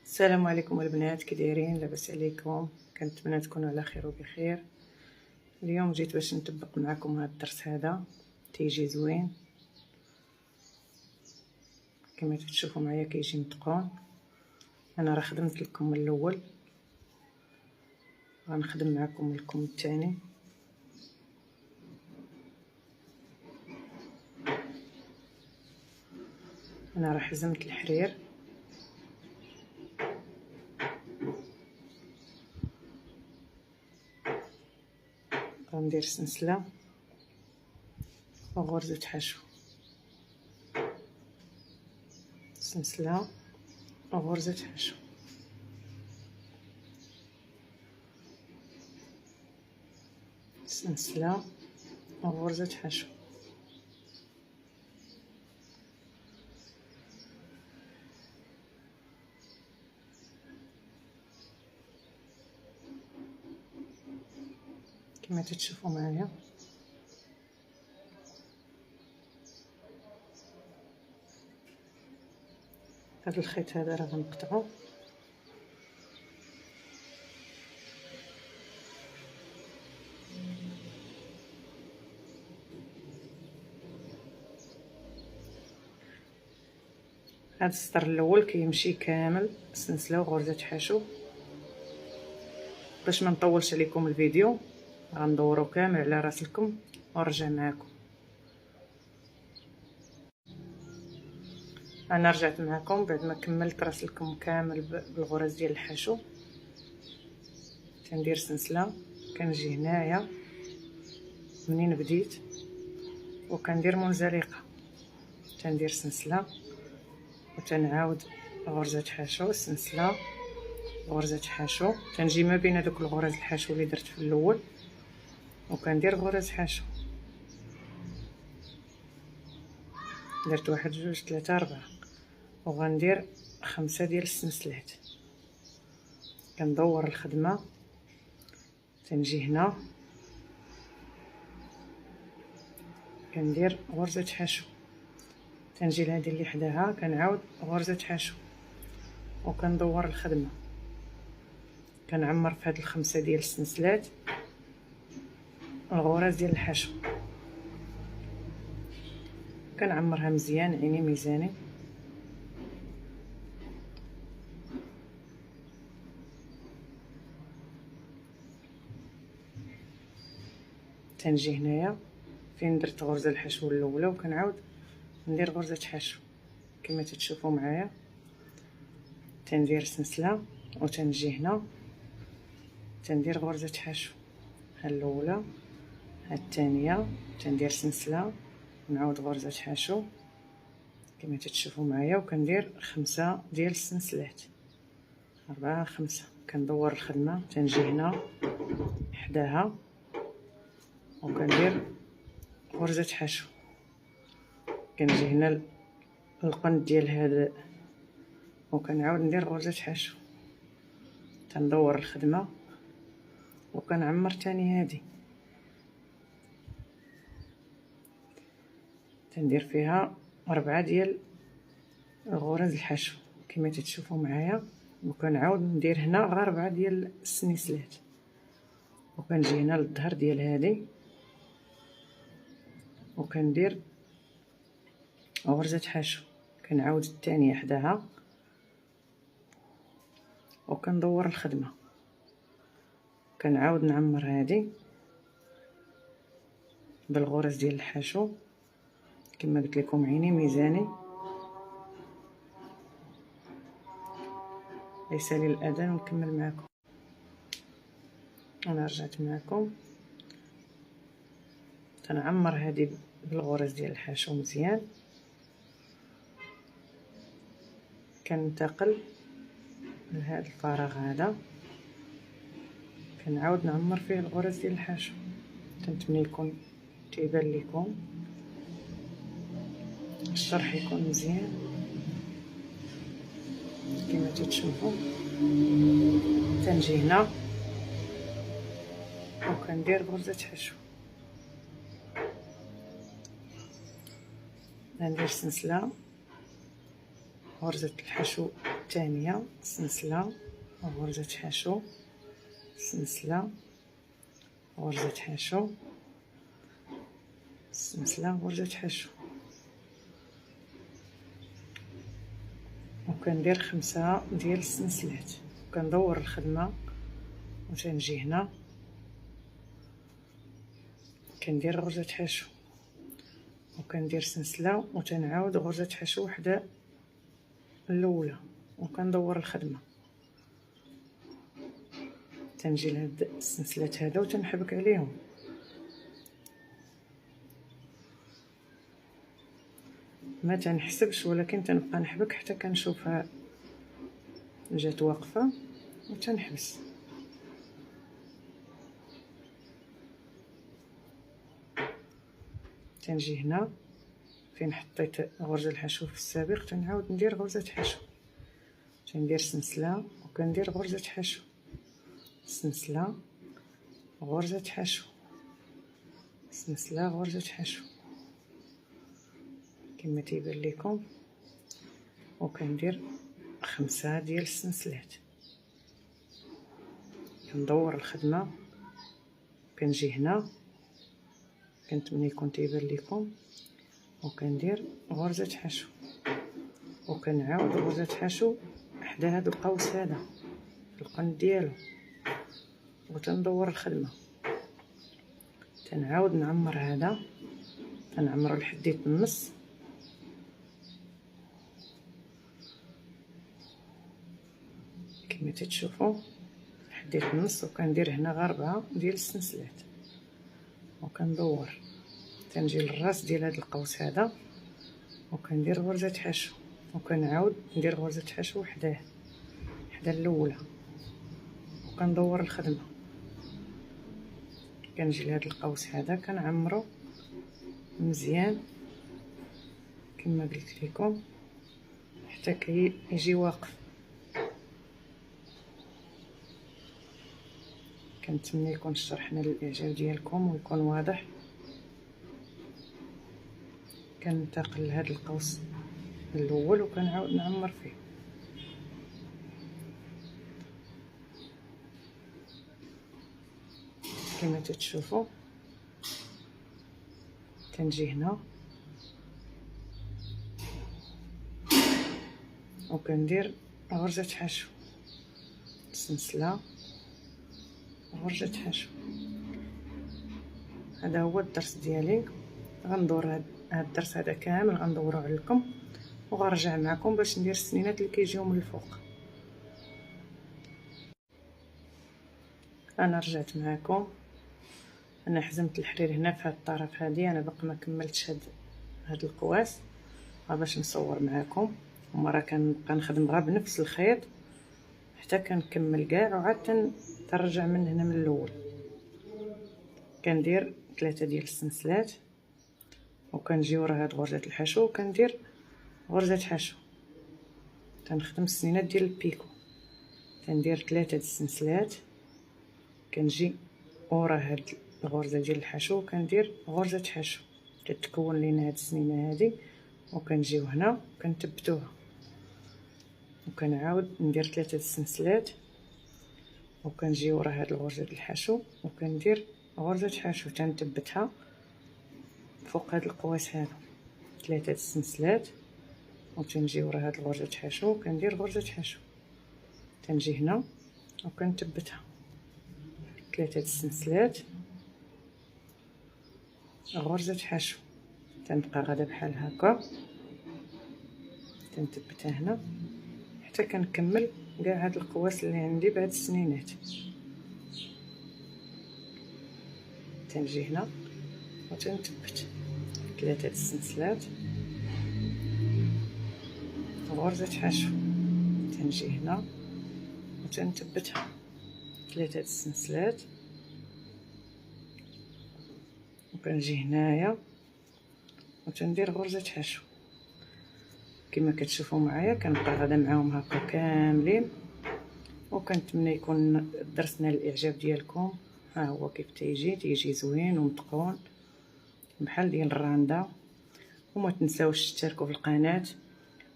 السلام عليكم البنات، كي دايرين؟ لاباس عليكم؟ كنتمنى تكونوا على خير وبخير. اليوم جيت باش نطبق معكم هذا الدرس، هذا تيجي زوين كما تشوفوا معايا كيجي متقون. انا راه خدمت لكم من الاول، غنخدم معكم الكم الثاني. انا راه حزمت الحرير، غندير سلسله وغرزه حشو، سلسله وغرزه حشو. سلسله وغرزه حشو. كما تشوفوا معايا هذا الخيط هذا راه غنقطعو، هذا السطر الاول كيمشي كامل سلسله وغرزه حشو. باش ما نطولش عليكم الفيديو غندورو كامل على راسلكم ونرجع معكم. انا رجعت معكم بعد ما كملت راسلكم كامل بالغرز ديال الحشو. تندير سلسله، كنجي هنايا منين بديت وكندير منزلقه، تندير سلسله وتنعاود غرزه حشو، سلسله غرزه حشو. تنجي ما بين هذوك الغرز الحشو اللي درت في الاول وكندير غرز حشو. درت 1 2 3 4 وغندير 5 ديال السلسلات. كندور الخدمه، تنجي هنا كندير غرزه حشو، تنجي لهذه اللي حداها كنعاود غرزه حشو وكندور الخدمه. كنعمر في هاد ال5 ديال السلسلات الغرز ديال الحشو، كنعمرها مزيان عيني ميزاني. تنجي هنايا فين درت غرزه الحشو الاولى وكنعاود ندير غرزه حشو كما تشوفوا معايا. تندير سلسله وتنجي هنا تندير غرزه حشو، ها الاولى ها الثانيه، تندير سلسله ونعاود غرزه حشو كما تشوفوا معايا. وكندير 5 ديال السلسلات، 4 5. كندور الخدمه، تنجي هنا حداها وكندير غرزه حشو. كنجي هنا القند ديال هذا وكنعاود ندير غرزه حشو. تندور الخدمه وكنعمر تاني هذه، تندير فيها 4 ديال غرز الحشو كما تشوفوا معايا. وكنعاود ندير هنا غير 4 ديال السنسلات وكنجي هنا للظهر ديال هذه وكندير غرزه حشو. كنعاود الثانيه حداها وكندور الخدمه، كنعاود نعمر هذه بالغرز ديال الحشو كما قلت لكم عيني ميزاني. ليس لي الاذان ونكمل معكم. انا رجعت معكم، تنعمر هذه بالغرز ديال الحشو مزيان. كننتقل لهذا الفراغ هذا كنعاود نعمر فيه الغرز ديال الحشو. كنتمنى يكون تيبان لكم الشرح يكون مزيان كما تشوفوا. تنجي هنا وكندير غرزه حشو، ندير سلسله غرزه الحشو الثانيه سلسله غرزه حشو، سلسله غرزه حشو، سلسله غرزه حشو، وكندير 5 ديال السلسلات، وكندور الخدمه وتنجي هنا كندير غرزه حشو وكندير سلسله وتنعاود غرزه حشو وحده الاولى، وكندور الخدمه تنجي لهاد السلسلات هذا وتنحبك عليهم. ما تنحسبش ولكن تنبقى نحبك حتى كنشوفها جات واقفه وتنحبس. تنجي هنا فين حطيت غرزه الحشو في السابق تنعاود ندير غرزه حشو، تندير سلسله وكندير غرزه حشو، سلسله غرزه حشو، سلسله غرزه حشو كما تيبان لكم، وكندير 5 ديال السلسلات. كندور الخدمه كنجي هنا كنتمنى يكون تيبان لكم، وكندير غرزه حشو وكنعاود غرزه حشو حدا هذا القوس هذا في القند ديالو، وتندور الخدمه تنعاود نعمر هذا، تنعمرو لحديت النص كما تتشوفوا حديت النص، وكندير هنا غير 4 ديال السلسلات وكندور تنجي للراس ديال هذا القوس هذا وكندير غرزه حشو وكنعاود ندير غرزه حشو حداه حدا الاولى، وكندور الخدمه كنجي لهذا القوس هذا كنعمرو مزيان كما قلت لكم حتى كيجي واقف. كنتمنى يكون الشرح نال الاعجاب ديالكم ويكون واضح. كننتقل لهذا القوس الاول وكنعاود نعمر فيه. كما تتشوفوا تنجي هنا وكندير غرزه حشو، سلسله غرزه حشو. هذا هو الدرس ديالي، غندور هذا الدرس هذا كامل غندورو عليكم وغنرجع معكم باش ندير السنينات اللي كيجيو من الفوق. انا رجعت معكم، انا حزمت الحرير هنا في هذا الطرف هذه، انا باقي ما كملتش هاد القواس باش نصور معكم، ومره كنبقى نخدم غير بنفس الخيط حتى كنكمل كاع وعاد تنرجع من هنا من الاول. كندير 3 ديال السلسلات وكنجي ورا هاد غرزه الحشو وكندير غرزه حشو، تنخدم السنينات ديال البيكو، تندير 3 ديال السلسلات كنجي ورا هاد الغرزه ديال الحشو وكندير غرزه حشو تتكون لينا هاد السنينه هادي، وكنجيو هنا كنثبتوها وكنعاود ندير 3 السلسلات وكنجي ورا هاد الغرزه ديال الحشو وكندير غرزه حشو تنثبتها فوق هاد القواس هذا، 3 السلسلات وتنجي ورا هاد الغرزه حشو وكندير غرزه حشو، تنجي هنا وكنثبتها 3 السلسلات غرزه حشو، تنبقى غادا بحال هكا تنثبتها هنا حتى كنكمل كاع هاد القواس اللي عندي بهاد السنينات. تنجي هنا وتنثبت 3 السلسلات غرزه حشو، تنجي هنا وتنثبتها 3 السلسلات وكنجي هنايا وتندير غرزه حشو. كما كتشوفوا معايا كنبقى غادا معاهم هكا كاملين، وكنتمنى يكون درسنا الاعجاب ديالكم. ها هو كيف تيجي زوين ومتقون بحال ديال الراندا. وما تنساوش تشتركوا في القناه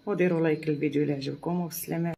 وديروا لايك للفيديو اللي عجبكم، والسلامه.